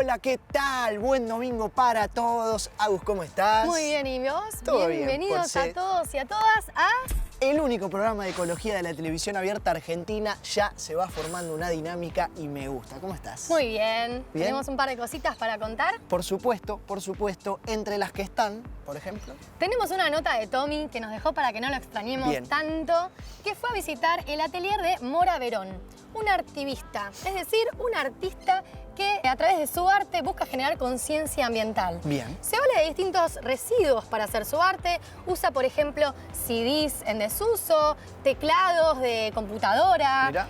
Hola, ¿qué tal? Buen domingo para todos. Agus, ¿cómo estás? Muy bien, ¿y vos? Todo bien, Bienvenidos a todos y a todas a... El único programa de ecología de la televisión abierta argentina. Ya se va formando una dinámica y me gusta. ¿Cómo estás? Muy bien. ¿Bien? Tenemos un par de cositas para contar. Por supuesto. Entre las que están, por ejemplo. Tenemos una nota de Tommy que nos dejó para que no lo extrañemos Bien. tanto, que fue a visitar el atelier de Mora Verón, una activista, es decir, una artista que a través de su arte busca generar conciencia ambiental. Bien. Se habla de distintos residuos para hacer su arte. Usa, por ejemplo, CDs en desuso, teclados de computadora,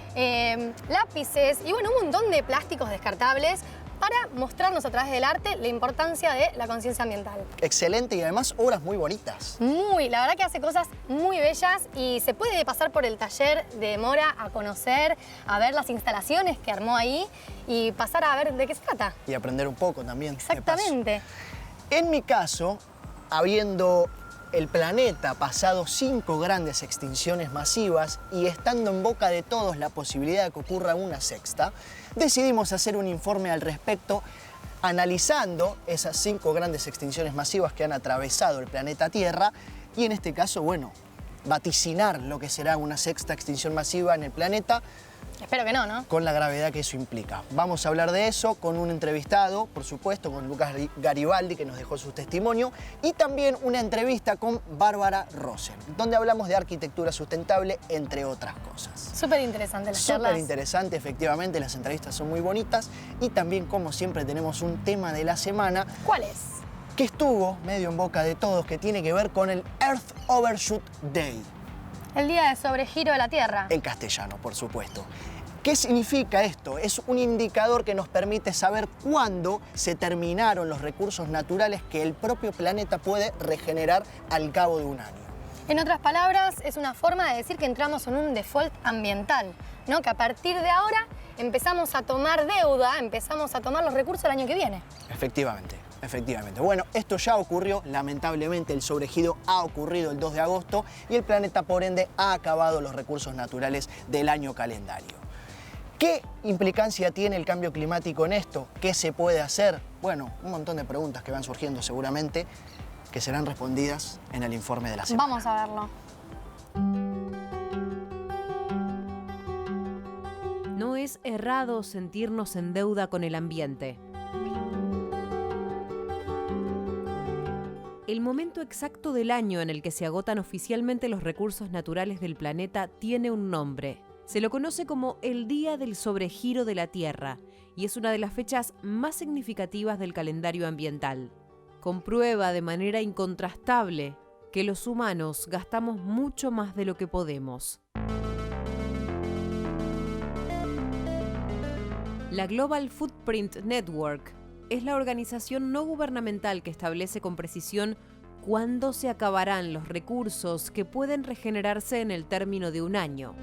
lápices y bueno, un montón de plásticos descartables para mostrarnos a través del arte la importancia de la conciencia ambiental. Excelente y además obras muy bonitas. La verdad que hace cosas muy bellas y se puede pasar por el taller de Mora a conocer, a ver las instalaciones que armó ahí y pasar a ver de qué se trata. Y aprender un poco también. Exactamente. En mi caso, habiendo el planeta pasado 5 grandes extinciones masivas y estando en boca de todos la posibilidad de que ocurra una sexta, decidimos hacer un informe al respecto analizando esas 5 grandes extinciones masivas que han atravesado el planeta Tierra y en este caso, bueno, vaticinar lo que será una sexta extinción masiva en el planeta. Espero que no, ¿no? Con la gravedad que eso implica. Vamos a hablar de eso con un entrevistado, por supuesto, con Lucas Garibaldi, que nos dejó su testimonio, y también una entrevista con Bárbara Rosen, donde hablamos de arquitectura sustentable, entre otras cosas. Súper interesante las charlas. Súper interesante, efectivamente, las entrevistas son muy bonitas y también, como siempre, tenemos un tema de la semana. ¿Cuál es? Que estuvo medio en boca de todos, que tiene que ver con el Earth Overshoot Day. El día de sobregiro de la Tierra. En castellano, por supuesto. ¿Qué significa esto? Es un indicador que nos permite saber cuándo se terminaron los recursos naturales que el propio planeta puede regenerar al cabo de un año. En otras palabras, es una forma de decir que entramos en un default ambiental, ¿no? Que a partir de ahora empezamos a tomar deuda, empezamos a tomar los recursos el año que viene. Efectivamente. Bueno, esto ya ocurrió, lamentablemente el sobregiro ha ocurrido el 2 de agosto y el planeta por ende ha acabado los recursos naturales del año calendario. ¿Qué implicancia tiene el cambio climático en esto? ¿Qué se puede hacer? Bueno, un montón de preguntas que van surgiendo seguramente que serán respondidas en el informe de la semana. Vamos a verlo. No es errado sentirnos en deuda con el ambiente. El momento exacto del año en el que se agotan oficialmente los recursos naturales del planeta tiene un nombre. Se lo conoce como el Día del Sobregiro de la Tierra y es una de las fechas más significativas del calendario ambiental. Comprueba de manera incontrastable que los humanos gastamos mucho más de lo que podemos. La Global Footprint Network es la organización no gubernamental que establece con precisión cuándo se acabarán los recursos que pueden regenerarse en el término de un año.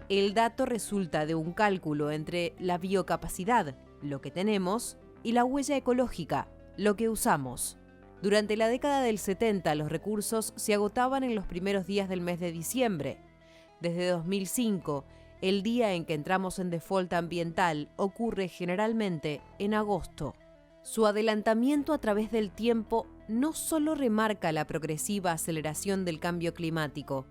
El dato resulta de un cálculo entre la biocapacidad, lo que tenemos, y la huella ecológica, lo que usamos. Durante la década del 70, los recursos se agotaban en los primeros días del mes de diciembre. Desde 2005, el día en que entramos en default ambiental ocurre generalmente en agosto. Su adelantamiento a través del tiempo no solo remarca la progresiva aceleración del cambio climático,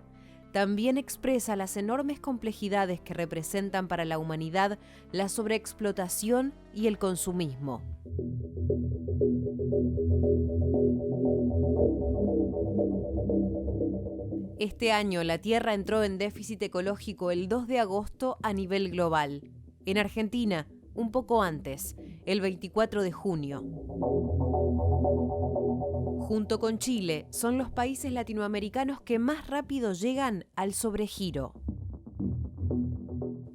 también expresa las enormes complejidades que representan para la humanidad la sobreexplotación y el consumismo. Este año la Tierra entró en déficit ecológico el 2 de agosto a nivel global. En Argentina, un poco antes, el 24 de junio. Junto con Chile, son los países latinoamericanos que más rápido llegan al sobregiro.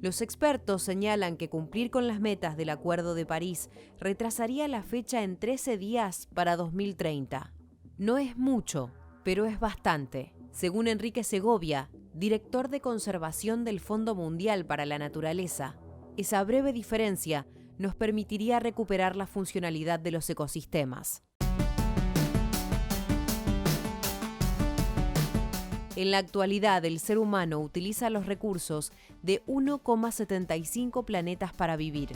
Los expertos señalan que cumplir con las metas del Acuerdo de París retrasaría la fecha en 13 días para 2030. No es mucho, pero es bastante. Según Enrique Segovia, director de conservación del Fondo Mundial para la Naturaleza, esa breve diferencia nos permitiría recuperar la funcionalidad de los ecosistemas. En la actualidad, el ser humano utiliza los recursos de 1,75 planetas para vivir.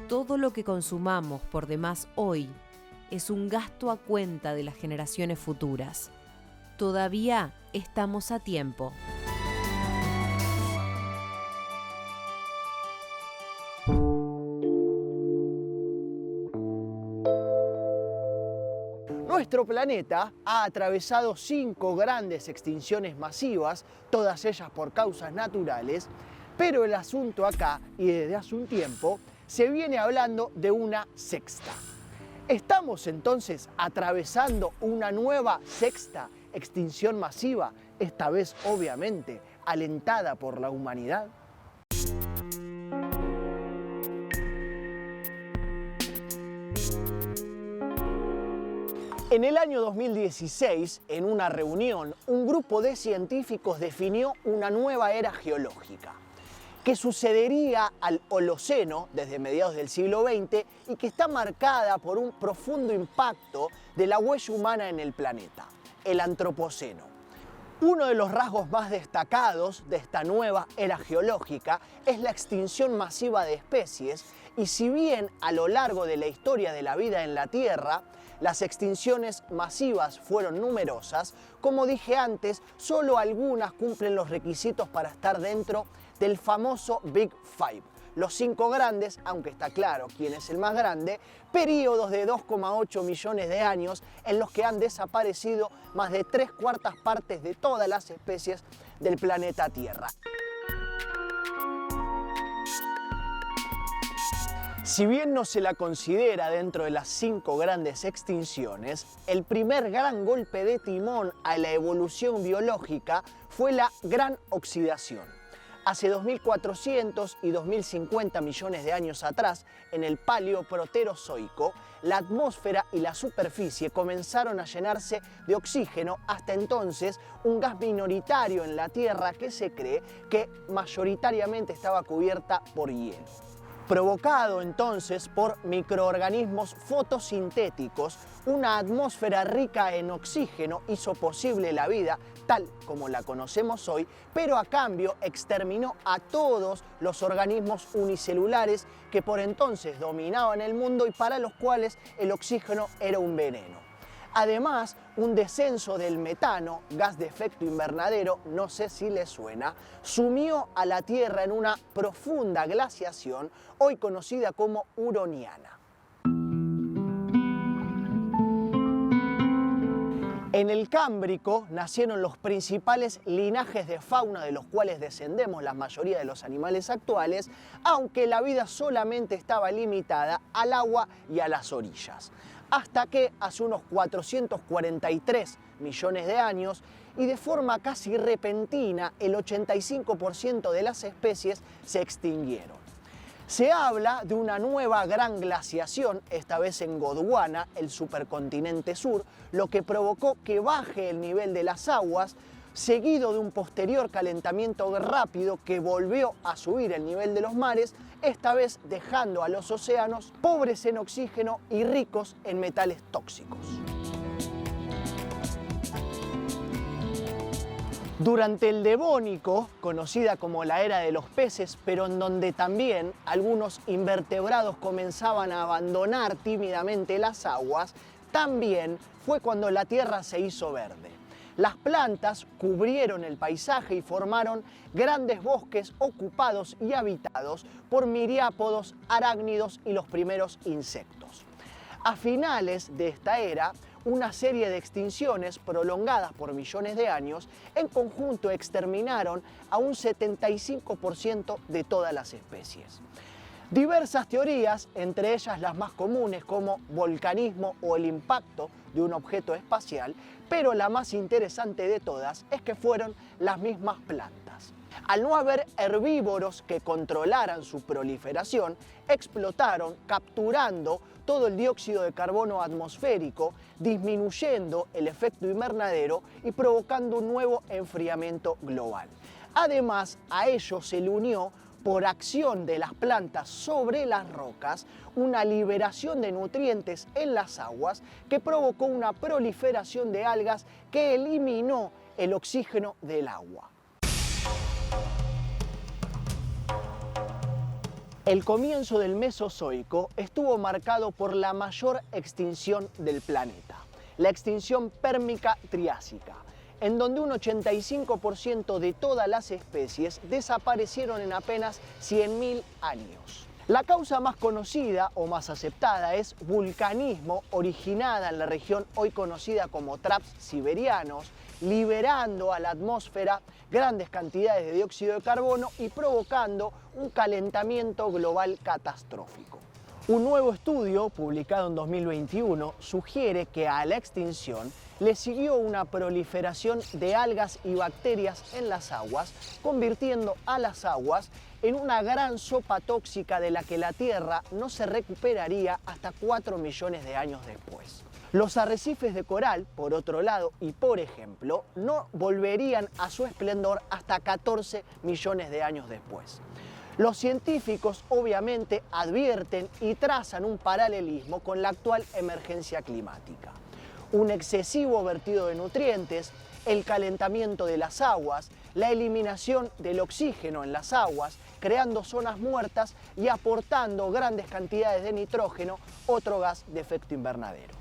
Todo lo que consumamos por demás hoy es un gasto a cuenta de las generaciones futuras. Todavía estamos a tiempo. Nuestro planeta ha atravesado 5 grandes extinciones masivas, todas ellas por causas naturales, pero el asunto acá, y desde hace un tiempo, se viene hablando de una sexta. ¿Estamos entonces atravesando una nueva sexta extinción masiva, esta vez obviamente alentada por la humanidad? En el año 2016, en una reunión, un grupo de científicos definió una nueva era geológica que sucedería al Holoceno desde mediados del siglo XX y que está marcada por un profundo impacto de la huella humana en el planeta, el Antropoceno. Uno de los rasgos más destacados de esta nueva era geológica es la extinción masiva de especies, y si bien a lo largo de la historia de la vida en la Tierra, las extinciones masivas fueron numerosas, como dije antes, solo algunas cumplen los requisitos para estar dentro del famoso Big Five. Los 5 grandes, aunque está claro quién es el más grande, periodos de 2,8 millones de años en los que han desaparecido más de 3/4 partes de todas las especies del planeta Tierra. Si bien no se la considera dentro de las 5 grandes extinciones, el primer gran golpe de timón a la evolución biológica fue la gran oxidación. Hace 2.400 y 2.050 millones de años atrás, en el Paleoproterozoico, la atmósfera y la superficie comenzaron a llenarse de oxígeno, hasta entonces un gas minoritario en la Tierra que se cree que mayoritariamente estaba cubierta por hielo. Provocado entonces por microorganismos fotosintéticos, una atmósfera rica en oxígeno hizo posible la vida tal como la conocemos hoy, pero a cambio exterminó a todos los organismos unicelulares que por entonces dominaban el mundo y para los cuales el oxígeno era un veneno. Además, un descenso del metano, gas de efecto invernadero, no sé si les suena, sumió a la Tierra en una profunda glaciación, hoy conocida como Huroniana. En el Cámbrico nacieron los principales linajes de fauna de los cuales descendemos la mayoría de los animales actuales, aunque la vida solamente estaba limitada al agua y a las orillas. Hasta que hace unos 443 millones de años, y de forma casi repentina, el 85% de las especies se extinguieron. Se habla de una nueva gran glaciación, esta vez en Gondwana, el supercontinente sur, lo que provocó que baje el nivel de las aguas, seguido de un posterior calentamiento rápido que volvió a subir el nivel de los mares, esta vez dejando a los océanos pobres en oxígeno y ricos en metales tóxicos. Durante el Devónico, conocida como la era de los peces, pero en donde también algunos invertebrados comenzaban a abandonar tímidamente las aguas, también fue cuando la Tierra se hizo verde. Las plantas cubrieron el paisaje y formaron grandes bosques ocupados y habitados por miriápodos, arácnidos y los primeros insectos. A finales de esta era, una serie de extinciones prolongadas por millones de años en conjunto exterminaron a un 75% de todas las especies. Diversas teorías, entre ellas las más comunes como volcanismo o el impacto de un objeto espacial, pero la más interesante de todas es que fueron las mismas plantas. Al no haber herbívoros que controlaran su proliferación, explotaron capturando todo el dióxido de carbono atmosférico, disminuyendo el efecto invernadero y provocando un nuevo enfriamiento global. Además, a ello se le unió por acción de las plantas sobre las rocas, una liberación de nutrientes en las aguas que provocó una proliferación de algas que eliminó el oxígeno del agua. El comienzo del Mesozoico estuvo marcado por la mayor extinción del planeta, la extinción pérmica triásica, en donde un 85% de todas las especies desaparecieron en apenas 100.000 años. La causa más conocida o más aceptada es vulcanismo, originada en la región hoy conocida como traps siberianos, liberando a la atmósfera grandes cantidades de dióxido de carbono y provocando un calentamiento global catastrófico. Un nuevo estudio, publicado en 2021, sugiere que a la extinción le siguió una proliferación de algas y bacterias en las aguas, convirtiendo a las aguas en una gran sopa tóxica de la que la Tierra no se recuperaría hasta 4 millones de años después. Los arrecifes de coral, por otro lado, y por ejemplo, no volverían a su esplendor hasta 14 millones de años después. Los científicos obviamente advierten y trazan un paralelismo con la actual emergencia climática. Un excesivo vertido de nutrientes, el calentamiento de las aguas, la eliminación del oxígeno en las aguas, creando zonas muertas y aportando grandes cantidades de nitrógeno, otro gas de efecto invernadero.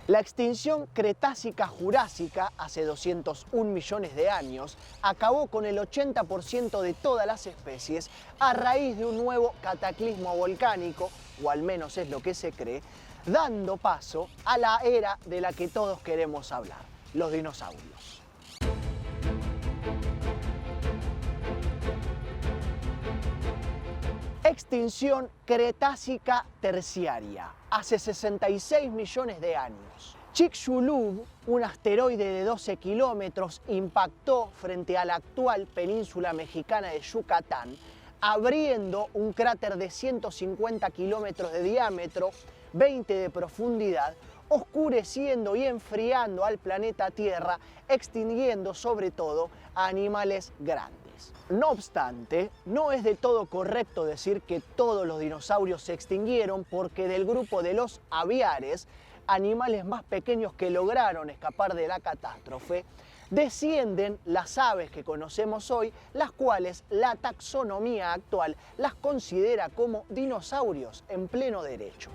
La extinción Cretácica-Jurásica, hace 201 millones de años, acabó con el 80% de todas las especies a raíz de un nuevo cataclismo volcánico, o al menos es lo que se cree, dando paso a la era de la que todos queremos hablar, los dinosaurios. Extinción Cretácica terciaria, hace 66 millones de años. Chicxulub, un asteroide de 12 kilómetros, impactó frente a la actual península mexicana de Yucatán, abriendo un cráter de 150 kilómetros de diámetro, 20 de profundidad, oscureciendo y enfriando al planeta Tierra, extinguiendo sobre todo a animales grandes. No obstante, no es de todo correcto decir que todos los dinosaurios se extinguieron, porque del grupo de los aviares, animales más pequeños que lograron escapar de la catástrofe, descienden las aves que conocemos hoy, las cuales la taxonomía actual las considera como dinosaurios en pleno derecho.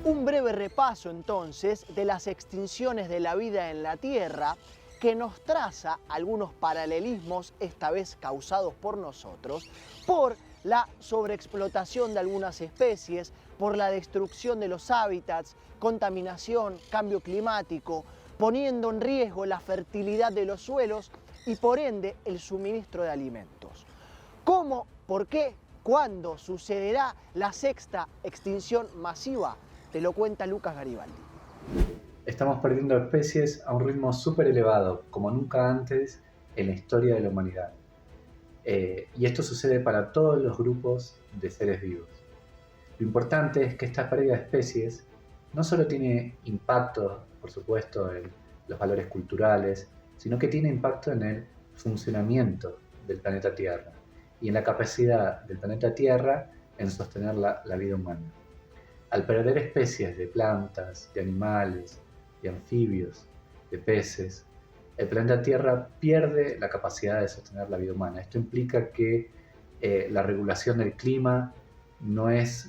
Un breve repaso entonces de las extinciones de la vida en la Tierra, que nos traza algunos paralelismos, esta vez causados por nosotros, por la sobreexplotación de algunas especies, por la destrucción de los hábitats, contaminación, cambio climático, poniendo en riesgo la fertilidad de los suelos y por ende el suministro de alimentos. ¿Cómo, por qué, cuándo sucederá la sexta extinción masiva? Te lo cuenta Lucas Garibaldi. Estamos perdiendo especies a un ritmo súper elevado, como nunca antes en la historia de la humanidad. Y esto sucede para todos los grupos de seres vivos. Lo importante es que esta pérdida de especies no solo tiene impacto, por supuesto, en los valores culturales, sino que tiene impacto en el funcionamiento del planeta Tierra y en la capacidad del planeta Tierra en sostener la vida humana. Al perder especies de plantas, de animales, de anfibios, de peces, el planeta Tierra pierde la capacidad de sostener la vida humana. Esto implica que la regulación del clima no es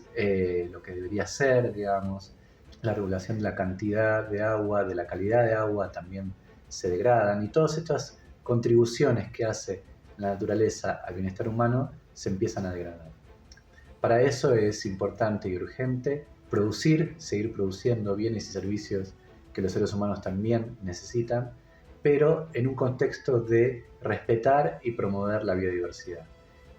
lo que debería ser, digamos. La regulación de la cantidad de agua, de la calidad de agua también se degradan, y todas estas contribuciones que hace la naturaleza al bienestar humano se empiezan a degradar. Para eso es importante y urgente seguir produciendo bienes y servicios que los seres humanos también necesitan, pero en un contexto de respetar y promover la biodiversidad.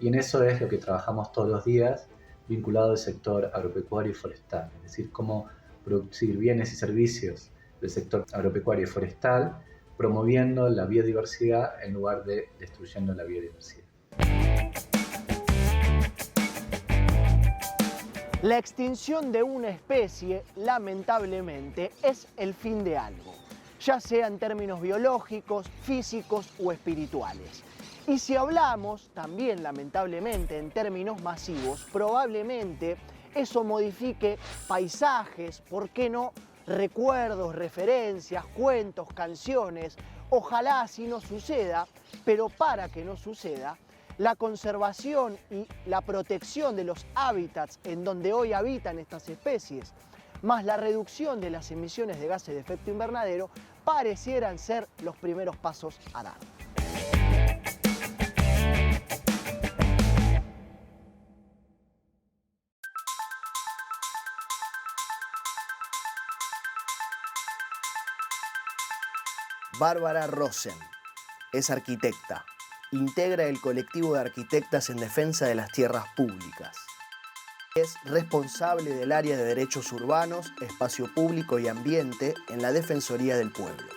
Y en eso es lo que trabajamos todos los días, vinculado al sector agropecuario y forestal, es decir, cómo producir bienes y servicios del sector agropecuario y forestal, promoviendo la biodiversidad en lugar de destruyendo la biodiversidad. La extinción de una especie, lamentablemente, es el fin de algo, ya sea en términos biológicos, físicos o espirituales. Y si hablamos, también lamentablemente, en términos masivos, probablemente eso modifique paisajes, ¿por qué no? Recuerdos, referencias, cuentos, canciones. Ojalá así no suceda, pero para que no suceda, la conservación y la protección de los hábitats en donde hoy habitan estas especies, más la reducción de las emisiones de gases de efecto invernadero, parecieran ser los primeros pasos a dar. Bárbara Rosen es arquitecta. Integra el colectivo de arquitectas en defensa de las tierras públicas. Es responsable del área de derechos urbanos, espacio público y ambiente en la Defensoría del Pueblo.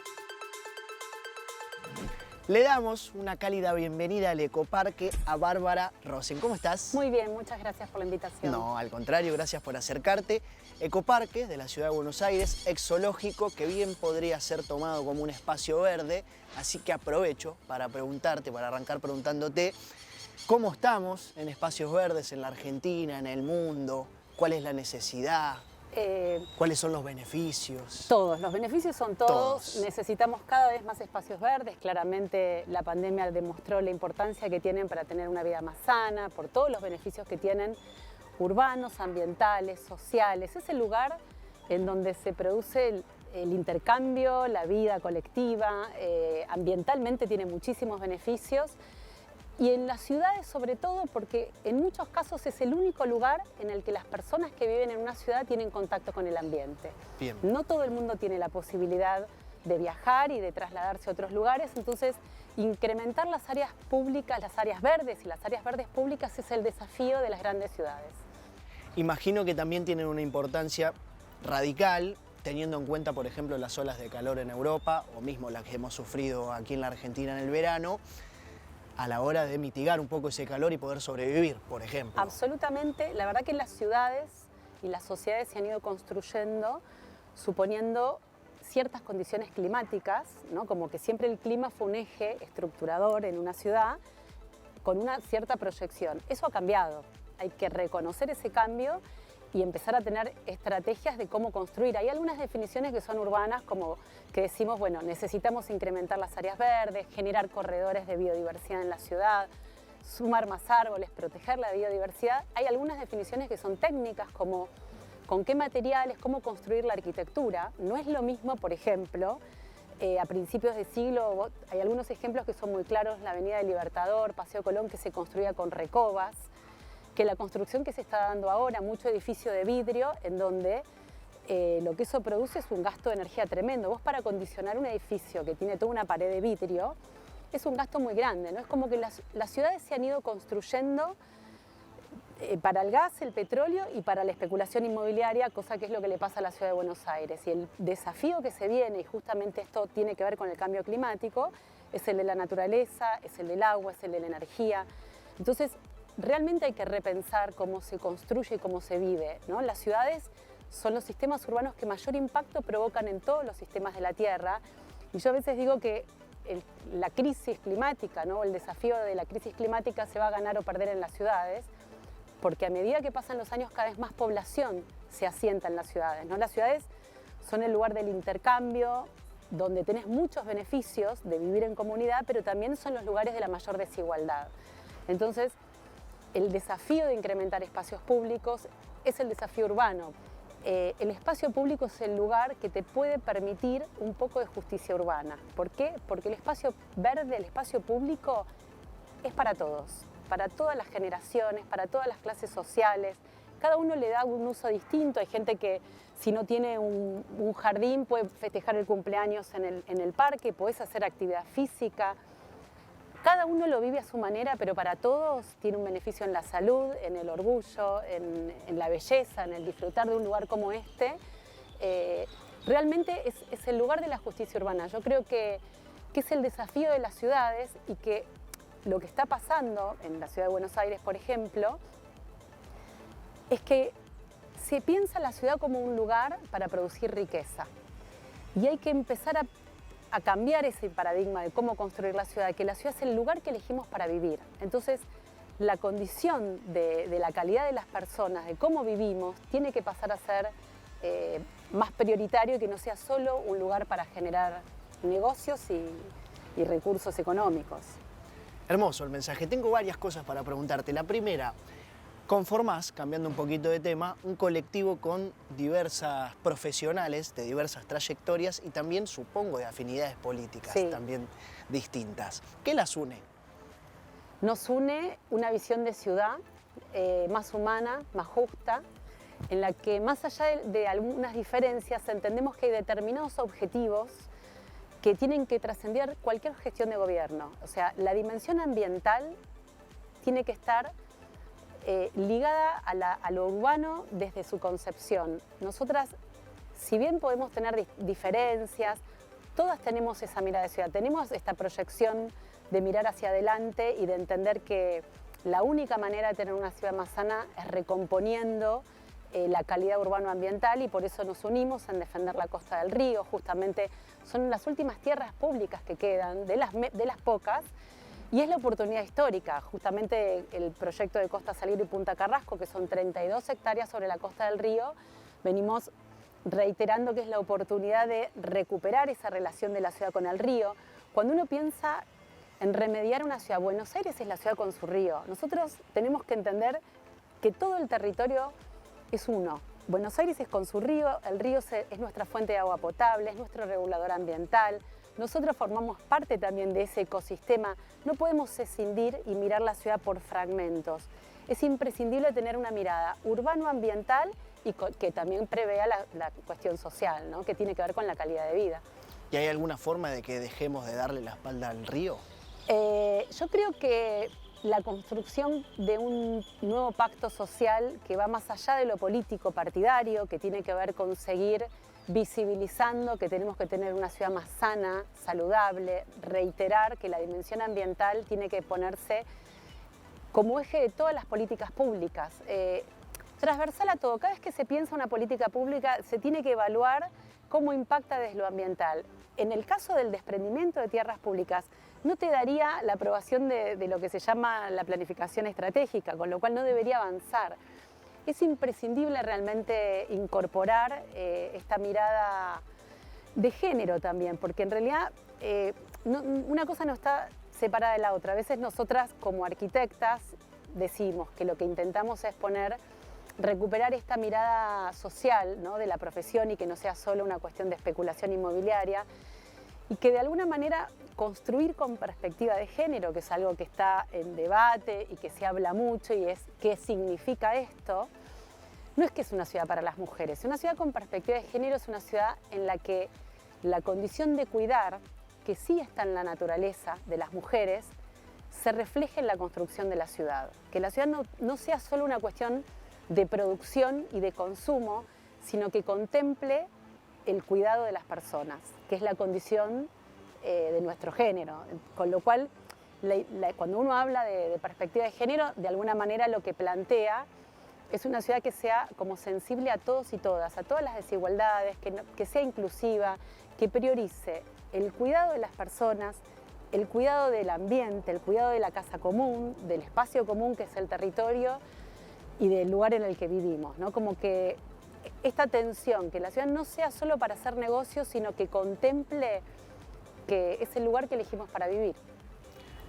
Le damos una cálida bienvenida al Ecoparque a Bárbara Rosen. ¿Cómo estás? Muy bien, muchas gracias por la invitación. No, al contrario, gracias por acercarte. Ecoparque de la Ciudad de Buenos Aires, ex zoológico, que bien podría ser tomado como un espacio verde, así que aprovecho para preguntarte, para arrancar preguntándote, ¿cómo estamos en espacios verdes en la Argentina, en el mundo? ¿Cuál es la necesidad? ¿Cuáles son los beneficios? Todos, los beneficios son todos. Necesitamos cada vez más espacios verdes. Claramente la pandemia demostró la importancia que tienen para tener una vida más sana, por todos los beneficios que tienen urbanos, ambientales, sociales. Es el lugar en donde se produce el intercambio, la vida colectiva. Ambientalmente tiene muchísimos beneficios. Y en las ciudades sobre todo porque en muchos casos es el único lugar en el que las personas que viven en una ciudad tienen contacto con el ambiente. Bien. No todo el mundo tiene la posibilidad de viajar y de trasladarse a otros lugares, entonces incrementar las áreas públicas, las áreas verdes y las áreas verdes públicas es el desafío de las grandes ciudades. Imagino que también tienen una importancia radical, teniendo en cuenta, por ejemplo, las olas de calor en Europa o mismo las que hemos sufrido aquí en la Argentina en el verano, a la hora de mitigar un poco ese calor y poder sobrevivir, por ejemplo. Absolutamente. La verdad que las ciudades y las sociedades se han ido construyendo suponiendo ciertas condiciones climáticas, ¿no? Como que siempre el clima fue un eje estructurador en una ciudad con una cierta proyección. Eso ha cambiado. Hay que reconocer ese cambio y empezar a tener estrategias de cómo construir. Hay algunas definiciones que son urbanas, como que decimos, bueno, necesitamos incrementar las áreas verdes, generar corredores de biodiversidad en la ciudad, sumar más árboles, proteger la biodiversidad. Hay algunas definiciones que son técnicas, como con qué materiales, cómo construir la arquitectura. No es lo mismo, por ejemplo, a principios de siglo, hay algunos ejemplos que son muy claros, la Avenida del Libertador, Paseo Colón, que se construía con recobas, que la construcción que se está dando ahora, mucho edificio de vidrio, en donde lo que eso produce es un gasto de energía tremendo. Vos para acondicionar un edificio que tiene toda una pared de vidrio, es un gasto muy grande, ¿no? Es como que las ciudades se han ido construyendo para el gas, el petróleo y para la especulación inmobiliaria, cosa que es lo que le pasa a la ciudad de Buenos Aires. Y el desafío que se viene, y justamente esto tiene que ver con el cambio climático, es el de la naturaleza, es el del agua, es el de la energía. Entonces, realmente hay que repensar cómo se construye y cómo se vive, ¿no? Las ciudades son los sistemas urbanos que mayor impacto provocan en todos los sistemas de la Tierra. Y yo a veces digo que la crisis climática, ¿no? El desafío de la crisis climática se va a ganar o perder en las ciudades, porque a medida que pasan los años cada vez más población se asienta en las ciudades, ¿no? Las ciudades son el lugar del intercambio, donde tenés muchos beneficios de vivir en comunidad, pero también son los lugares de la mayor desigualdad. Entonces, el desafío de incrementar espacios públicos es el desafío urbano. El espacio público es el lugar que te puede permitir un poco de justicia urbana. ¿Por qué? Porque el espacio verde, el espacio público, es para todos, para todas las generaciones, para todas las clases sociales. Cada uno le da un uso distinto. Hay gente que si no tiene un jardín puede festejar el cumpleaños en el parque, podés hacer actividad física. Cada uno lo vive a su manera, pero para todos tiene un beneficio en la salud, en el orgullo, en la belleza, en el disfrutar de un lugar como este. Realmente es el lugar de la justicia urbana. Yo creo que es el desafío de las ciudades y que lo que está pasando en la ciudad de Buenos Aires, por ejemplo, es que se piensa la ciudad como un lugar para producir riqueza. Y hay que empezar a cambiar ese paradigma de cómo construir la ciudad, que la ciudad es el lugar que elegimos para vivir. Entonces, la condición de la calidad de las personas, de cómo vivimos, tiene que pasar a ser más prioritario y que no sea solo un lugar para generar negocios y recursos económicos. Hermoso el mensaje. Tengo varias cosas para preguntarte. La primera, conformás, cambiando un poquito de tema, un colectivo con diversas profesionales de diversas trayectorias y también, supongo, de afinidades políticas también distintas. ¿Qué las une? Nos une una visión de ciudad más humana, más justa, en la que más allá de algunas diferencias entendemos que hay determinados objetivos que tienen que trascender cualquier gestión de gobierno. O sea, la dimensión ambiental tiene que estar ligada a lo urbano desde su concepción. Nosotras, si bien podemos tener diferencias, todas tenemos esa mirada de ciudad, tenemos esta proyección de mirar hacia adelante y de entender que la única manera de tener una ciudad más sana es recomponiendo la calidad urbano-ambiental, y por eso nos unimos en defender la Costa del Río. Justamente son las últimas tierras públicas que quedan, de las pocas, y es la oportunidad histórica. Justamente el proyecto de Costa Salguero y Punta Carrasco, que son 32 hectáreas sobre la Costa del Río, venimos reiterando que es la oportunidad de recuperar esa relación de la ciudad con el río. Cuando uno piensa en remediar una ciudad, Buenos Aires es la ciudad con su río. Nosotros tenemos que entender que todo el territorio es uno. Buenos Aires es con su río, el río es nuestra fuente de agua potable, es nuestro regulador ambiental. Nosotros formamos parte también de ese ecosistema. No podemos escindir y mirar la ciudad por fragmentos. Es imprescindible tener una mirada urbano-ambiental y que también prevea la cuestión social, ¿no? Que tiene que ver con la calidad de vida. ¿Y hay alguna forma de que dejemos de darle la espalda al río? Yo creo que la construcción de un nuevo pacto social que va más allá de lo político partidario, que tiene que ver con seguir visibilizando que tenemos que tener una ciudad más sana, saludable, reiterar que la dimensión ambiental tiene que ponerse como eje de todas las políticas públicas. Transversal a todo, cada vez que se piensa una política pública se tiene que evaluar cómo impacta desde lo ambiental. En el caso del desprendimiento de tierras públicas, no te daría la aprobación de lo que se llama la planificación estratégica, con lo cual no debería avanzar. Es imprescindible realmente incorporar esta mirada de género también, porque en realidad una cosa no está separada de la otra. A veces nosotras como arquitectas decimos que lo que intentamos es recuperar esta mirada social, ¿no?, de la profesión, y que no sea solo una cuestión de especulación inmobiliaria, y que de alguna manera construir con perspectiva de género, que es algo que está en debate y que se habla mucho, y es qué significa esto. No es que es una ciudad para las mujeres. Una ciudad con perspectiva de género es una ciudad en la que la condición de cuidar, que sí está en la naturaleza de las mujeres, se refleje en la construcción de la ciudad. Que la ciudad no sea solo una cuestión de producción y de consumo, sino que contemple el cuidado de las personas, que es la condición de nuestro género. Con lo cual, cuando uno habla de perspectiva de género, de alguna manera lo que plantea es una ciudad que sea como sensible a todos y todas, a todas las desigualdades, que sea inclusiva, que priorice el cuidado de las personas, el cuidado del ambiente, el cuidado de la casa común, del espacio común que es el territorio y del lugar en el que vivimos, ¿no? Como que esta tensión, que la ciudad no sea solo para hacer negocios, sino que contemple que es el lugar que elegimos para vivir.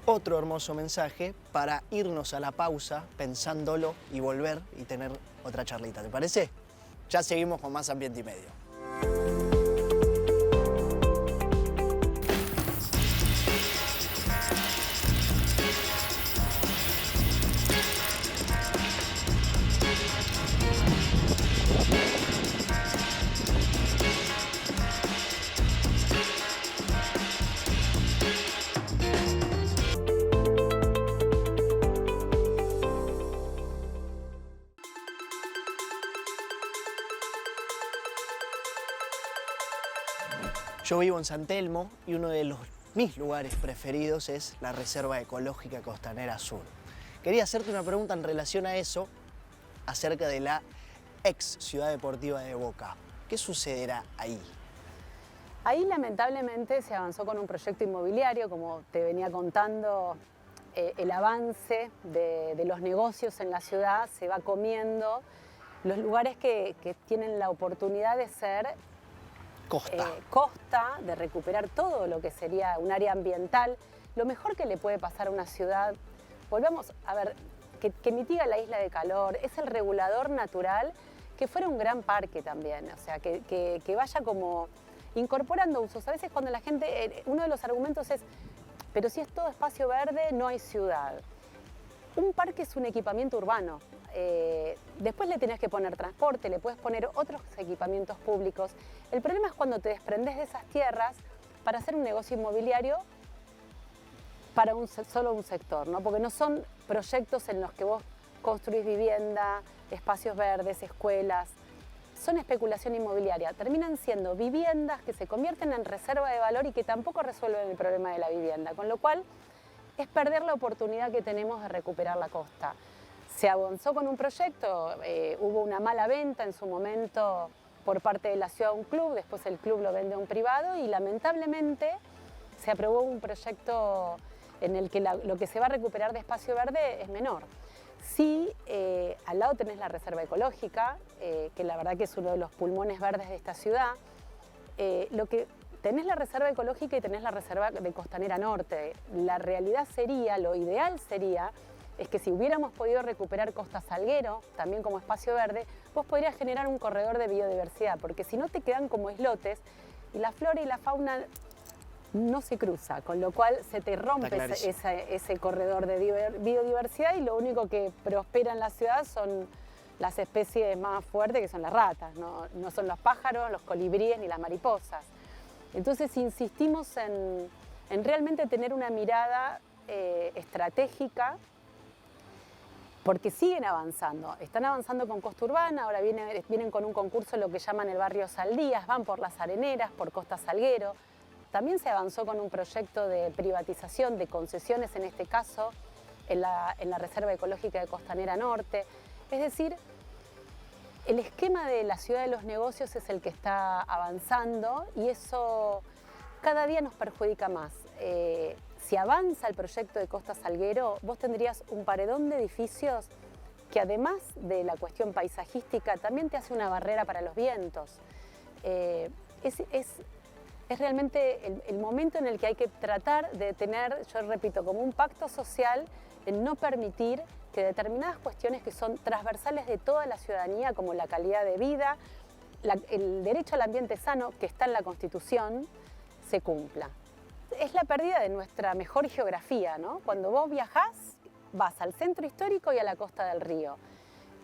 Otro hermoso mensaje para irnos a la pausa pensándolo y volver y tener otra charlita, ¿te parece? Ya seguimos con más Ambiente y Medio. Yo vivo en San Telmo y uno de mis lugares preferidos es la Reserva Ecológica Costanera Sur. Quería hacerte una pregunta en relación a eso, acerca de la ex Ciudad Deportiva de Boca. ¿Qué sucederá ahí? Ahí lamentablemente se avanzó con un proyecto inmobiliario, como te venía contando, el avance de los negocios en la ciudad se va comiendo los lugares que tienen la oportunidad de ser costa, de recuperar todo lo que sería un área ambiental. Lo mejor que le puede pasar a una ciudad, volvamos a ver, que mitiga la isla de calor, es el regulador natural, que fuera un gran parque también, o sea, que vaya como incorporando usos. A veces cuando la gente, uno de los argumentos es, pero si es todo espacio verde, no hay ciudad. Un parque es un equipamiento urbano. Después le tenés que poner transporte, le puedes poner otros equipamientos públicos. El problema es cuando te desprendes de esas tierras para hacer un negocio inmobiliario para solo un sector, ¿no? Porque no son proyectos en los que vos construís vivienda, espacios verdes, escuelas. Son especulación inmobiliaria. Terminan siendo viviendas que se convierten en reserva de valor y que tampoco resuelven el problema de la vivienda. Con lo cual, es perder la oportunidad que tenemos de recuperar la costa. Se avanzó con un proyecto, hubo una mala venta en su momento por parte de la ciudad a un club, después el club lo vende a un privado y lamentablemente se aprobó un proyecto en el que lo que se va a recuperar de espacio verde es menor. Sí, al lado tenés la reserva ecológica, que la verdad que es uno de los pulmones verdes de esta ciudad. Tenés la reserva ecológica y tenés la reserva de Costanera Norte. La realidad sería, lo ideal sería, es que si hubiéramos podido recuperar Costa Salguero, también como espacio verde, vos podrías generar un corredor de biodiversidad, porque si no te quedan como islotes y la flora y la fauna no se cruza, con lo cual se te rompe ese corredor de biodiversidad y lo único que prospera en la ciudad son las especies más fuertes, que son las ratas, no son los pájaros, los colibríes ni las mariposas. Entonces insistimos en realmente tener una mirada estratégica, porque siguen avanzando. Están avanzando con Costa Urbana, ahora vienen con un concurso lo que llaman el barrio Saldías, van por las Areneras, por Costa Salguero. También se avanzó con un proyecto de privatización, de concesiones en este caso, en la Reserva Ecológica de Costanera Norte. Es decir, el esquema de la ciudad de los negocios es el que está avanzando y eso cada día nos perjudica más. Si avanza el proyecto de Costa Salguero, vos tendrías un paredón de edificios que además de la cuestión paisajística también te hace una barrera para los vientos. Es realmente el momento en el que hay que tratar de tener, yo repito, como un pacto social en no permitir que determinadas cuestiones que son transversales de toda la ciudadanía, como la calidad de vida, el derecho al ambiente sano, que está en la Constitución, se cumpla. Es la pérdida de nuestra mejor geografía, ¿no? Cuando vos viajás, vas al centro histórico y a la costa del río.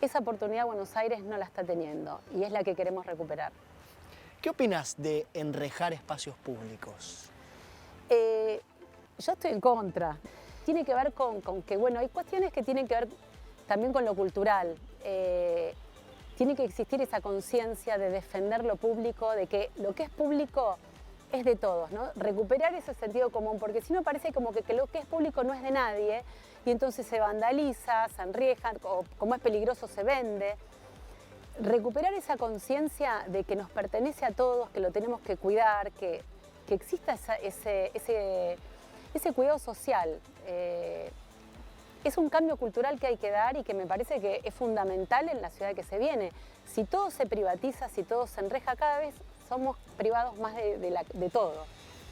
Esa oportunidad Buenos Aires no la está teniendo y es la que queremos recuperar. ¿Qué opinas de enrejar espacios públicos? Yo estoy en contra. Tiene que ver con que, bueno, hay cuestiones que tienen que ver también con lo cultural. Tiene que existir esa conciencia de defender lo público, de que lo que es público es de todos, ¿no? Recuperar ese sentido común, porque si no parece como que lo que es público no es de nadie y entonces se vandaliza, se enrieja, o como es peligroso se vende. Recuperar esa conciencia de que nos pertenece a todos, que lo tenemos que cuidar, que exista ese cuidado social. Es un cambio cultural que hay que dar y que me parece que es fundamental en la ciudad que se viene. Si todo se privatiza, si todo se enreja, cada vez somos privados más de todo.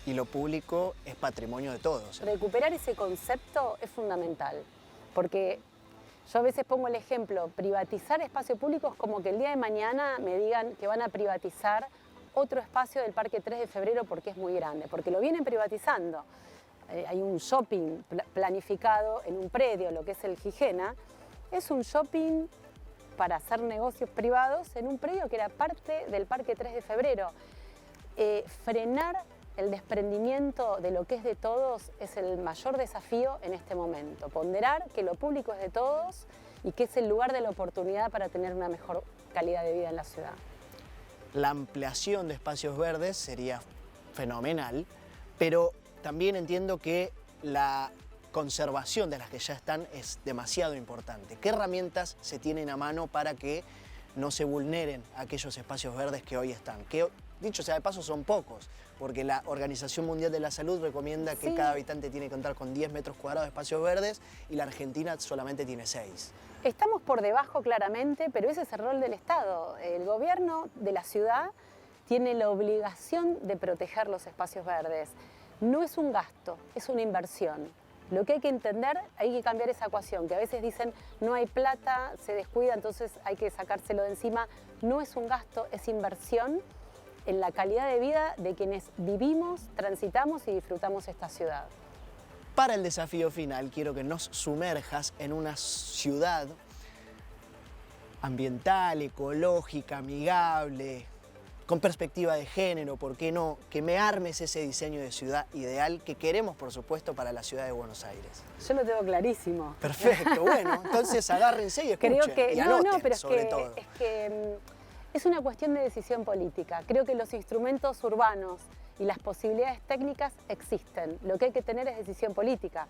Y lo público es patrimonio de todos. Recuperar ese concepto es fundamental, porque yo a veces pongo el ejemplo, privatizar espacio público es como que el día de mañana me digan que van a privatizar otro espacio del Parque 3 de Febrero porque es muy grande, porque lo vienen privatizando. Hay un shopping planificado en un predio, lo que es el Gijena, es un shopping para hacer negocios privados en un predio que era parte del Parque 3 de Febrero. Frenar el desprendimiento de lo que es de todos es el mayor desafío en este momento. Ponderar que lo público es de todos y que es el lugar de la oportunidad para tener una mejor calidad de vida en la ciudad. La ampliación de espacios verdes sería fenomenal, pero también entiendo que la conservación de las que ya están es demasiado importante. ¿Qué herramientas se tienen a mano para que no se vulneren aquellos espacios verdes que hoy están. Que, dicho sea de paso, son pocos, porque la Organización Mundial de la Salud recomienda que cada habitante tiene que contar con 10 metros cuadrados de espacios verdes y la Argentina solamente tiene 6. Estamos por debajo claramente, pero ese es el rol del Estado. El gobierno de la ciudad tiene la obligación de proteger los espacios verdes. No es un gasto, es una inversión. Lo que hay que entender, hay que cambiar esa ecuación, que a veces dicen no hay plata, se descuida, entonces hay que sacárselo de encima. No es un gasto, es inversión en la calidad de vida de quienes vivimos, transitamos y disfrutamos esta ciudad. Para el desafío final, quiero que nos sumerjas en una ciudad ambiental, ecológica, amigable, con perspectiva de género, ¿por qué no? Que me armes ese diseño de ciudad ideal que queremos, por supuesto, para la ciudad de Buenos Aires. Yo lo tengo clarísimo. Perfecto, bueno, entonces agárrense y escuchen. Creo que, y anoten, pero sobre todo. Es que es una cuestión de decisión política. Creo que los instrumentos urbanos y las posibilidades técnicas existen. Lo que hay que tener es decisión política.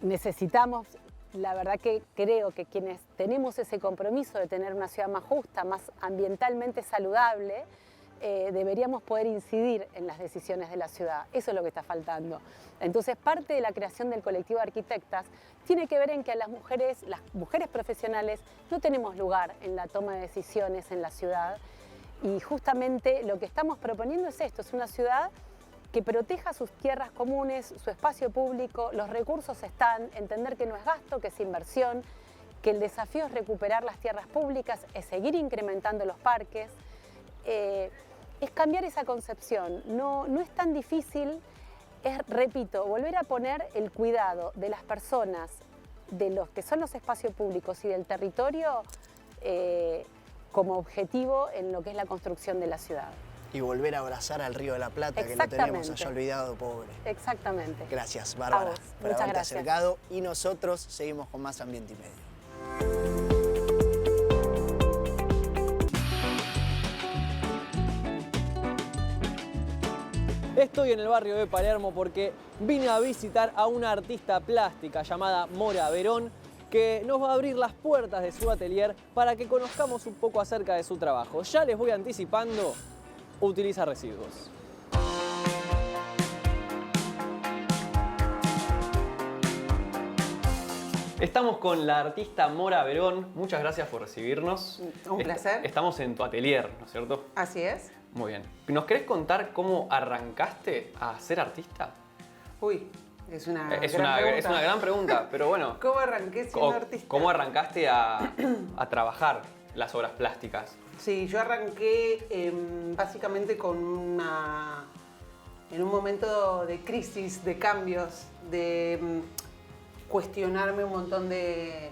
Necesitamos, la verdad que creo que quienes tenemos ese compromiso de tener una ciudad más justa, más ambientalmente saludable, deberíamos poder incidir en las decisiones de la ciudad. Eso es lo que está faltando. Entonces, parte de la creación del colectivo de arquitectas tiene que ver en que las mujeres profesionales no tenemos lugar en la toma de decisiones en la ciudad. Y justamente lo que estamos proponiendo es esto, es una ciudad que proteja sus tierras comunes, su espacio público, los recursos están, entender que no es gasto, que es inversión, que el desafío es recuperar las tierras públicas, es seguir incrementando los parques, es cambiar esa concepción. No es tan difícil, es, repito, volver a poner el cuidado de las personas, de los que son los espacios públicos y del territorio, como objetivo en lo que es la construcción de la ciudad. Y volver a abrazar al Río de la Plata, que lo tenemos allá olvidado, pobre. Exactamente. Gracias, Bárbara, por haberte acercado. Y nosotros seguimos con más Ambiente y Medio. Estoy en el barrio de Palermo porque vine a visitar a una artista plástica llamada Mora Verón, que nos va a abrir las puertas de su atelier para que conozcamos un poco acerca de su trabajo. Ya les voy anticipando, utiliza residuos. Estamos con la artista Mora Verón. Muchas gracias por recibirnos. Un placer. Estamos en tu atelier, ¿no es cierto? Así es. Muy bien. ¿Nos querés contar cómo arrancaste a ser artista? Uy, es una gran pregunta, pero bueno. ¿Cómo arranqué siendo artista? ¿Cómo arrancaste a trabajar las obras plásticas? Sí, yo arranqué básicamente en un momento de crisis, de cambios, de cuestionarme un montón de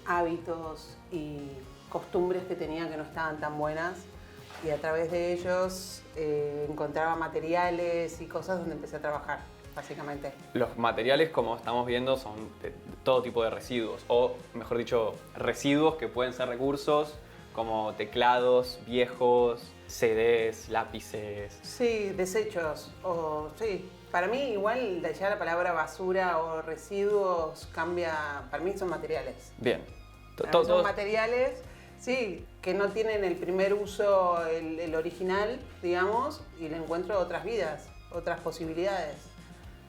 hábitos y costumbres que tenía que no estaban tan buenas. Y a través de ellos encontraba materiales y cosas donde empecé a trabajar, básicamente. Los materiales, como estamos viendo, son de todo tipo de residuos, o mejor dicho, residuos que pueden ser recursos como teclados viejos, CDs, lápices. Sí, desechos, sí. Para mí igual ya la palabra basura o residuos cambia, para mí son materiales. Bien. Son materiales, sí, que no tienen el primer uso, el original, digamos, y le encuentro otras vidas, otras posibilidades.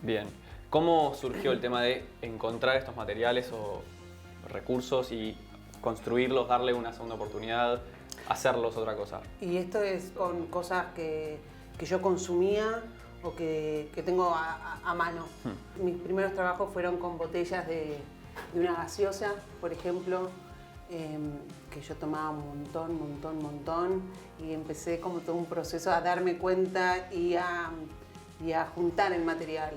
Bien. ¿Cómo surgió el tema de encontrar estos materiales o recursos y construirlos, darle una segunda oportunidad, hacerlos otra cosa? Y esto es con cosas que yo consumía o que tengo a mano. Mis primeros trabajos fueron con botellas de una gaseosa, por ejemplo, que yo tomaba un montón, y empecé como todo un proceso a darme cuenta y a juntar el material.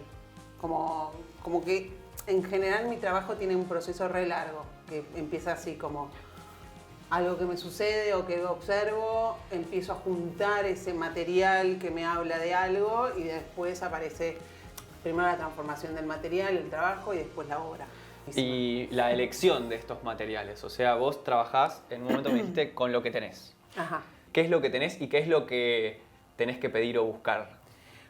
Como que en general mi trabajo tiene un proceso re largo, que empieza así como algo que me sucede o que observo, empiezo a juntar ese material que me habla de algo y después aparece primero la transformación del material, el trabajo y después la obra. Y la elección de estos materiales, o sea, vos trabajás, en un momento me dijiste, con lo que tenés. Ajá. ¿Qué es lo que tenés y qué es lo que tenés que pedir o buscar?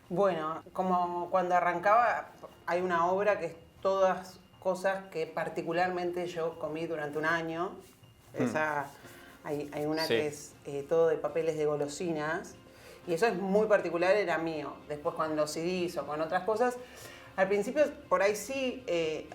Bueno, como cuando arrancaba, hay una obra que es todas cosas que particularmente yo comí durante un año. Hay una Sí. que es todo de papeles de golosinas. Y eso es muy particular, era mío. Después con los CDs o con otras cosas, al principio por ahí sí,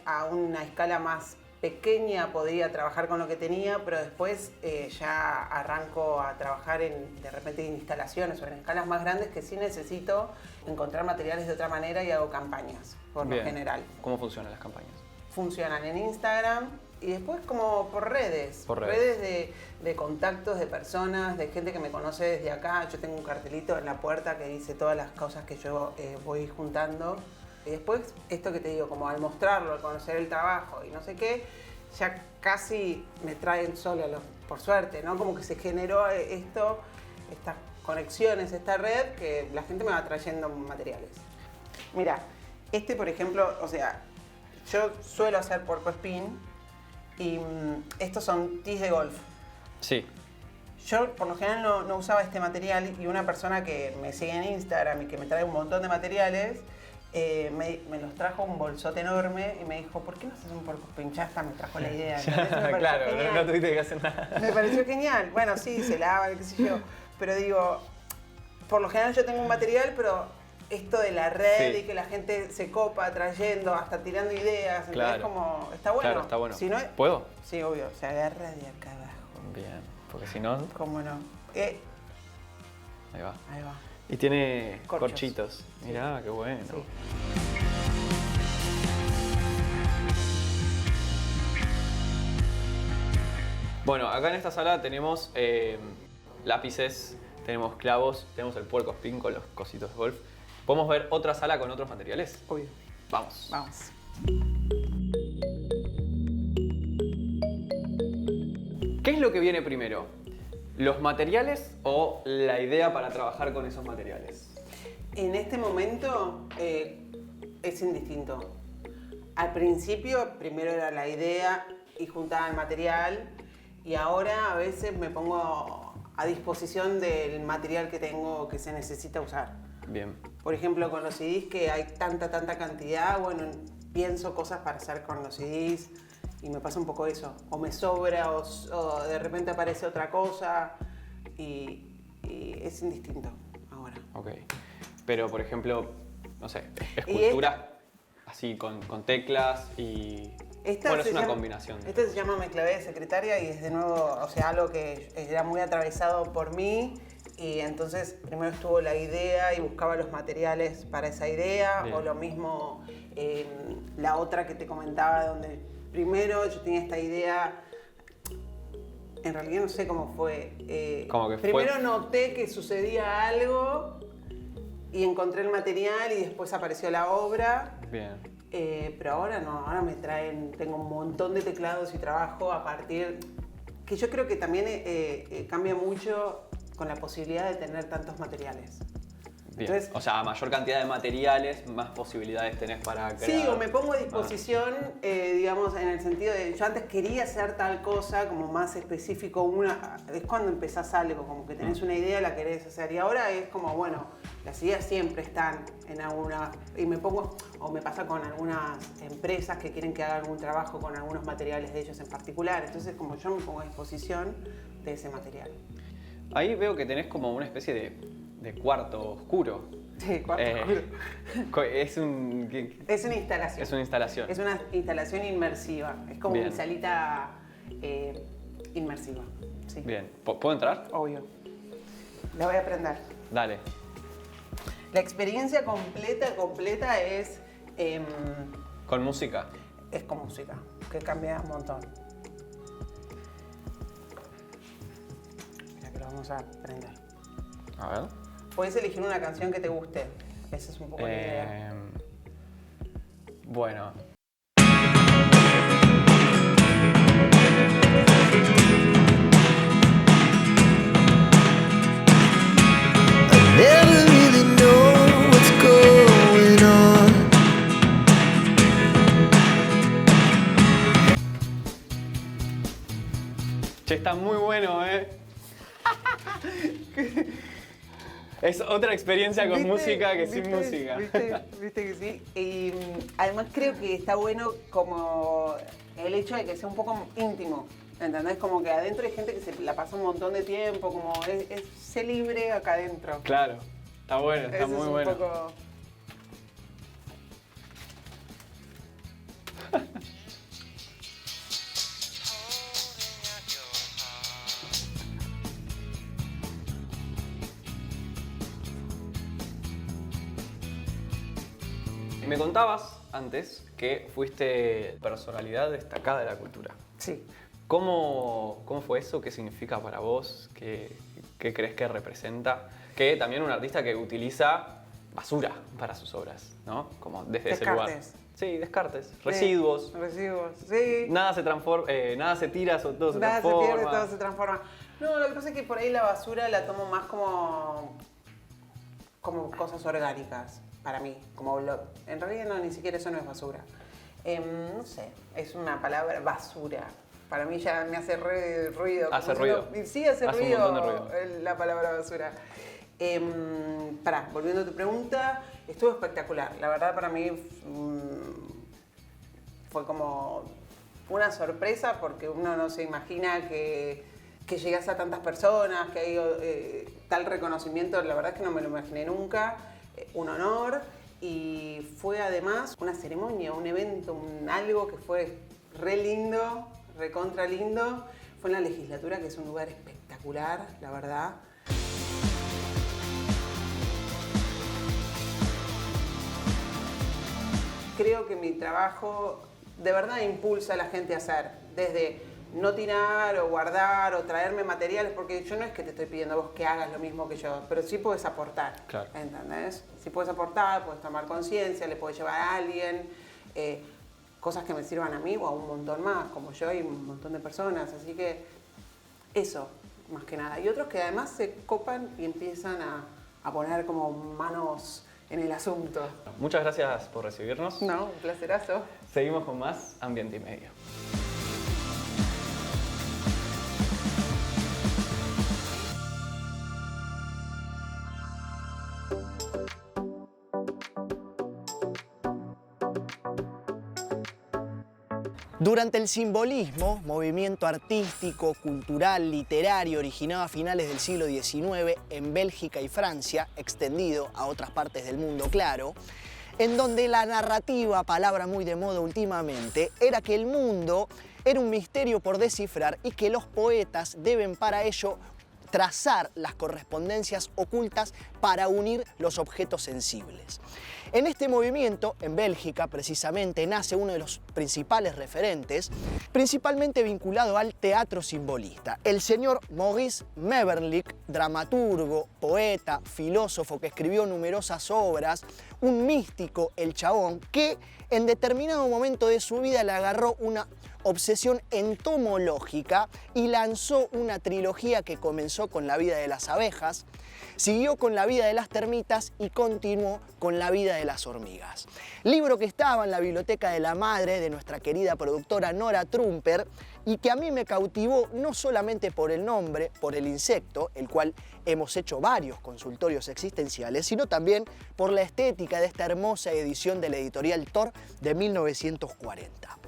a una escala más pequeña podría trabajar con lo que tenía, pero después ya arranco a trabajar de repente en instalaciones o en escalas más grandes que sí necesito encontrar materiales de otra manera y hago campañas, por Bien. lo general. ¿Cómo funcionan las campañas? Funcionan en Instagram y después como por redes. Por redes. De contactos de personas, de gente que me conoce desde acá. Yo tengo un cartelito en la puerta que dice todas las cosas que yo voy juntando. Y después, esto que te digo, como al mostrarlo, al conocer el trabajo y no sé qué, ya casi me traen sola, por suerte, ¿no? Como que se generó estas conexiones, esta red, que la gente me va trayendo materiales. Mira, por ejemplo, o sea, yo suelo hacer puerco espín y estos son tees de golf. Sí. Yo por lo general no usaba este material y una persona que me sigue en Instagram y que me trae un montón de materiales, me los trajo un bolsote enorme y me dijo, ¿por qué no haces un puerco espín? Ya está, me trajo la idea. Claro, no tuviste que hacer nada. Me pareció genial. Bueno, sí, se lava, qué sé yo. Pero digo, por lo general yo tengo un material, pero esto de la red Sí. y que la gente se copa trayendo, hasta tirando ideas, entonces Claro. como, está bueno. Claro, está bueno. Si no, ¿Puedo? sí, obvio, se agarra de acá abajo. Bien, porque si no... ¿Cómo no? Ahí va. Ahí va. Y tiene Corchos. corchitos. Mirá, qué bueno. Sí. Bueno, acá en esta sala tenemos lápices, tenemos clavos, tenemos el puerco espín con los cositos de golf. ¿Podemos ver otra sala con otros materiales? Obvio. Vamos. Vamos. ¿Qué es lo que viene primero? ¿Los materiales o la idea para trabajar con esos materiales? En este momento es indistinto. Al principio, primero era la idea y juntaba el material, y ahora a veces me pongo a disposición del material que tengo que se necesita usar. Bien. Por ejemplo, con los CDs que hay tanta cantidad, bueno, pienso cosas para hacer con los CDs y me pasa un poco eso. O me sobra o de repente aparece otra cosa y es indistinto ahora. Ok. Pero, por ejemplo, no sé, escultura así con teclas y... Bueno, es una combinación. Esta se llama Me clavé de secretaria y es de nuevo, o sea, algo que era muy atravesado por mí. Y entonces primero estuvo la idea y buscaba los materiales para esa idea. Bien. O lo mismo la otra que te comentaba, donde primero yo tenía esta idea, en realidad no sé cómo fue. Como que primero noté que sucedía algo y encontré el material y después apareció la obra. Bien. Pero ahora no, ahora me traen, tengo un montón de teclados y trabajo a partir, que yo creo que también cambia mucho con la posibilidad de tener tantos materiales. Bien. Entonces, O sea, a mayor cantidad de materiales, más posibilidades tenés para crear. sí, o me pongo a disposición, digamos, en el sentido de, yo antes quería hacer tal cosa, como más específico, es cuando empezás algo, como que tenés una idea, la querés hacer, y ahora es como, bueno, las ideas siempre están en alguna, y me pongo, o me pasa con algunas empresas que quieren que haga algún trabajo con algunos materiales de ellos en particular, entonces como yo me pongo a disposición de ese material. Ahí veo que tenés como una especie de cuarto oscuro. Sí, cuarto oscuro. Es una instalación. Es una instalación. Es una instalación inmersiva. Es como Bien. mi salita inmersiva. Sí. Bien. ¿Puedo entrar? Obvio. La voy a aprender. Dale. La experiencia completa es... ¿Con música? es con música, que cambia un montón. Mira que lo vamos a aprender. A ver. Puedes elegir una canción que te guste. Esa es un poco la idea. Bueno. Never really know what's going on. Che, está muy bueno, Es otra experiencia con música que sin música. ¿Viste que sí? Y además creo que está bueno como el hecho de que sea un poco íntimo. ¿Entendés? Como que adentro hay gente que se la pasa un montón de tiempo, como sé libre acá adentro. Claro, está bueno, está Eso muy es un bueno. poco... Me contabas antes que fuiste personalidad destacada de la cultura. Sí. ¿Cómo fue eso? ¿Qué significa para vos? ¿Qué crees que representa? Que también un artista que utiliza basura para sus obras, ¿no? Como desde ese lugar. Descartes. Sí, descartes, residuos. Residuos, sí. Nada se transforma, nada se tira, todo se Nada transforma. se pierde, todo se transforma. No, lo que pasa es que por ahí la basura la tomo más como cosas orgánicas para mí. En realidad no, ni siquiera eso no es basura. No sé, es una palabra basura. Para mí ya me hace ruido. Hace ruido. Sí, hace ruido, un montón de ruido la palabra basura. Volviendo a tu pregunta, estuvo espectacular. La verdad para mí fue como una sorpresa porque uno no se imagina que llegas a tantas personas, que hay tal reconocimiento. La verdad es que no me lo imaginé nunca. Un honor. Y fue además una ceremonia, un evento, algo que fue re lindo, recontra lindo. Fue en la legislatura, que es un lugar espectacular, la verdad. Creo que mi trabajo de verdad impulsa a la gente a hacer, desde no tirar o guardar o traerme materiales, porque yo no es que te estoy pidiendo a vos que hagas lo mismo que yo, pero sí puedes aportar, claro. ¿Entendés? Sí puedes aportar, puedes tomar conciencia, le puedes llevar a alguien, cosas que me sirvan a mí o a un montón más, como yo y un montón de personas, así que eso, más que nada. Y otros que además se copan y empiezan a poner como manos en el asunto. Muchas gracias por recibirnos. No, un placerazo. Seguimos con más Ambiente y Medio. Durante el simbolismo, movimiento artístico, cultural, literario originado a finales del siglo XIX en Bélgica y Francia, extendido a otras partes del mundo, claro, en donde la narrativa, palabra muy de moda últimamente, era que el mundo era un misterio por descifrar y que los poetas deben para ello trazar las correspondencias ocultas para unir los objetos sensibles. En este movimiento, en Bélgica precisamente, nace uno de los principales referentes, principalmente vinculado al teatro simbolista, el señor Maurice Maeterlinck, dramaturgo, poeta, filósofo que escribió numerosas obras, un místico, el chabón, que en determinado momento de su vida le agarró una obsesión entomológica y lanzó una trilogía que comenzó con la vida de las abejas, siguió con la vida de las termitas y continuó con la vida de las hormigas. Libro que estaba en la biblioteca de la madre de nuestra querida productora Nora Trumper y que a mí me cautivó no solamente por el nombre, por el insecto, el cual hemos hecho varios consultorios existenciales, sino también por la estética de esta hermosa edición de la editorial Thor de 1940.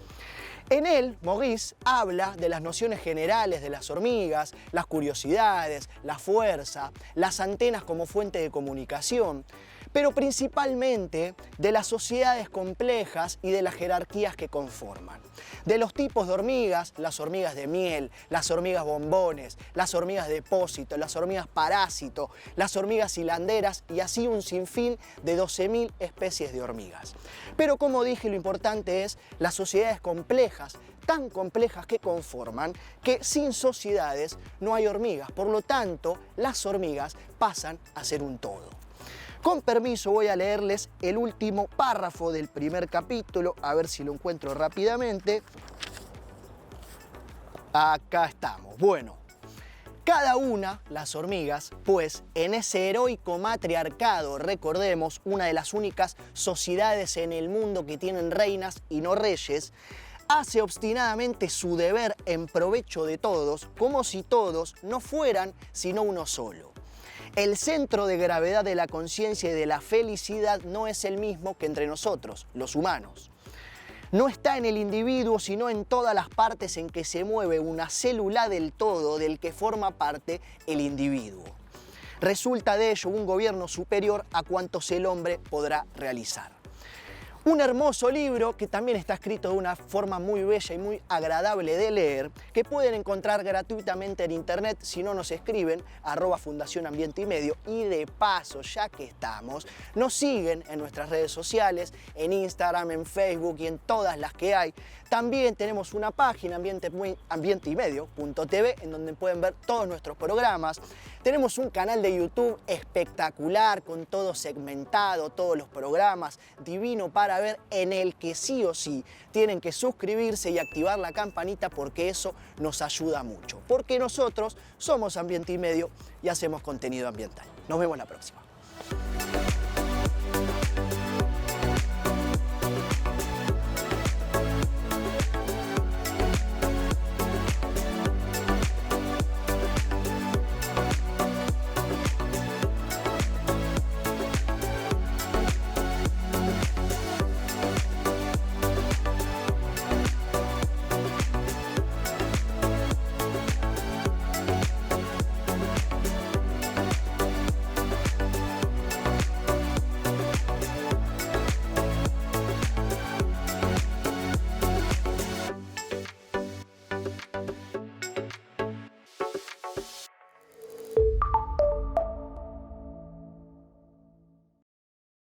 En él, Maurice habla de las nociones generales de las hormigas, las curiosidades, la fuerza, las antenas como fuente de comunicación, pero principalmente de las sociedades complejas y de las jerarquías que conforman. De los tipos de hormigas, las hormigas de miel, las hormigas bombones, las hormigas depósito, las hormigas parásito, las hormigas hilanderas y así un sinfín de 12.000 especies de hormigas. Pero como dije, lo importante es las sociedades complejas, tan complejas que conforman que sin sociedades no hay hormigas. Por lo tanto, las hormigas pasan a ser un todo. Con permiso voy a leerles el último párrafo del primer capítulo, a ver si lo encuentro rápidamente. Acá estamos. Bueno, cada una, las hormigas, pues en ese heroico matriarcado, recordemos, una de las únicas sociedades en el mundo que tienen reinas y no reyes, hace obstinadamente su deber en provecho de todos, como si todos no fueran sino uno solo. El centro de gravedad de la conciencia y de la felicidad no es el mismo que entre nosotros, los humanos. no está en el individuo, sino en todas las partes en que se mueve una célula del todo del que forma parte el individuo. Resulta de ello un gobierno superior a cuantos el hombre podrá realizar. Un hermoso libro que también está escrito de una forma muy bella y muy agradable de leer, que pueden encontrar gratuitamente en internet si no nos escriben, @Fundación Ambiente y Medio. Y de paso, ya que estamos, nos siguen en nuestras redes sociales, en Instagram, en Facebook y en todas las que hay. También tenemos una página, ambienteymedio.tv, en donde pueden ver todos nuestros programas. Tenemos un canal de YouTube espectacular, con todo segmentado, todos los programas, divino para ver, en el que sí o sí tienen que suscribirse y activar la campanita, porque eso nos ayuda mucho. Porque nosotros somos Ambiente y Medio y hacemos contenido ambiental. Nos vemos la próxima.